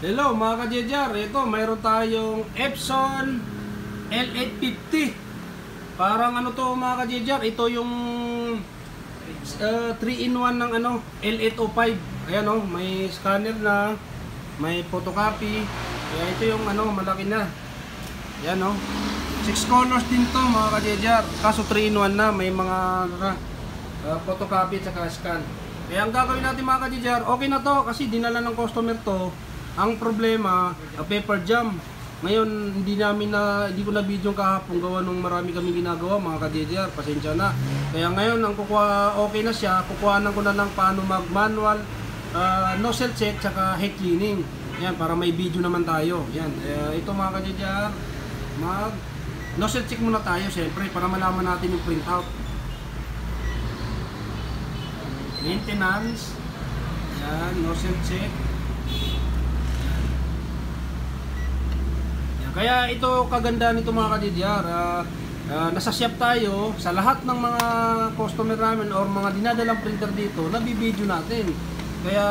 Hello mga ka-JJR, ito mayroon tayong Epson L850. Parang ano to mga ka-JJR, ito yung 3-in-1 ng L805. Ayan o, may scanner na, may photocopy. Kaya ito yung malaki na. Ayan o, 6 colors din to mga ka-JJR. Kaso 3-in-1 na, may mga photocopy at saka scan. Kaya ang gagawin natin mga ka-JJR, okay na to kasi dinala ng customer to. Ang problema, paper jam. Ngayon, hindi ko na video kahapon gawa nung marami kami ginagawa mga ka-JJR. Pasensya na. Kaya ngayon, ang okay na siya. Kukuhanan ko na lang paano mag-manual, nozzle check, saka head cleaning. Yan, para may video naman tayo. Yan, ito mga ka-JJR, nozzle check muna tayo siyempre para malaman natin yung printout. Maintenance. Yan, nozzle check. Kaya ito kaganda nito mga ka-JJR, nasa shop tayo sa lahat ng mga customer namin or mga dinadalang printer dito, nabibideo natin. Kaya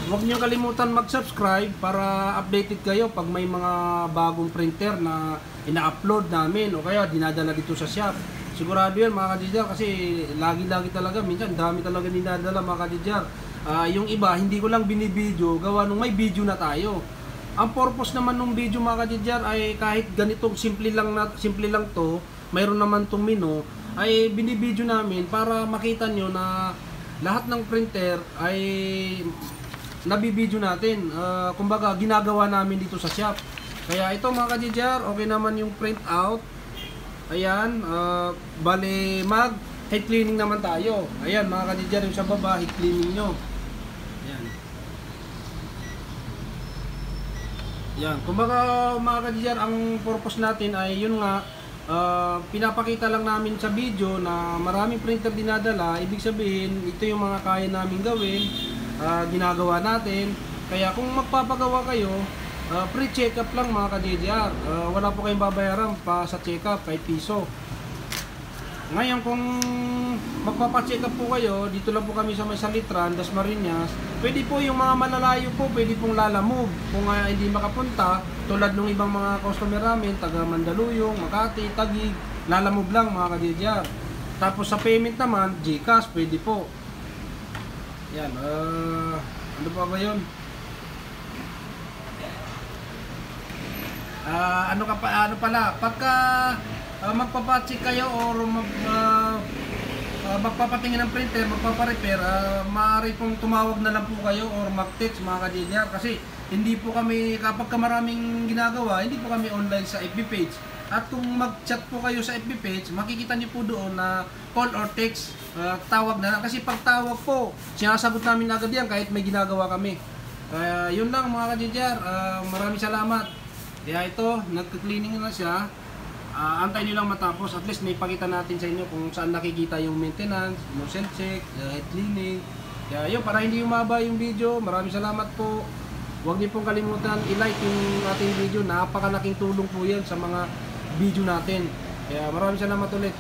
huwag niyo kalimutan mag-subscribe para updated kayo pag may mga bagong printer na ina-upload namin o kaya dinadala dito sa shop. Sigurado yan mga ka-JJR kasi lagi-lagi talaga, minsan dami talaga dinadala mga ka-JJR. Yung iba hindi ko lang binibideo gawa nung may video na tayo. Ang purpose naman ng video mga ka-JJR ay kahit ganitong simple lang to, mayroon naman tong menu, ay binibideo namin para makita nyo na lahat ng printer ay nabibideo natin. Kumbaga ginagawa namin dito sa shop. Kaya ito mga ka-JJR, okay naman yung print out. Ayan, bale mag head cleaning naman tayo. Ayan mga ka-JJR, yung sa baba head cleaning nyo. Ayan. Yan, kumbaga mga ka-JJR, ang purpose natin ay yun nga, pinapakita lang namin sa video na maraming printer dinadala. Ibig sabihin, ito yung mga kaya namin gawin, ginagawa natin. Kaya kung magpapagawa kayo, pre-check up lang mga ka-JJR. Wala po kayong babayaran pa sa check up, 5 piso. Ngayon kung magpapacheck up po kayo, dito lang po kami sa may Salitran, Dasmariñas. Pwede po yung mga malalayo po, pwede pong lalamove. Kung hindi makapunta, tulad ng ibang mga customer namin, taga Mandaluyong, Makati, Taguig, lalamove lang mga ka-JJR. Tapos sa payment naman, GCash, pwede po. Yan, ano pa ba yun? Ano pala, pagka magpapacheck kayo or magpapatingin ng printer, magpaparepair, maaari pong tumawag na lang po kayo or mag-text mga ka-JJR kasi hindi po kami, kapag maraming ginagawa, hindi po kami online sa FB page. At kung mag-chat po kayo sa FB page, makikita niyo po doon na call or text, tawag na lang. Kasi pag tawag po, sinasagot namin agad yan kahit may ginagawa kami. Kaya yun lang mga ka-JJR, maraming salamat. Kaya ito, nag-cleaning na siya. Antayin nyo lang matapos, at least may pakita natin sa inyo kung saan nakikita yung maintenance, nozzle check, head cleaning. Kaya yun, para hindi umaba yung video, maraming salamat po. Huwag niyo pong kalimutan i-like yung ating video, napakalaking tulong po yan sa mga video natin. Kaya maraming salamat ulit.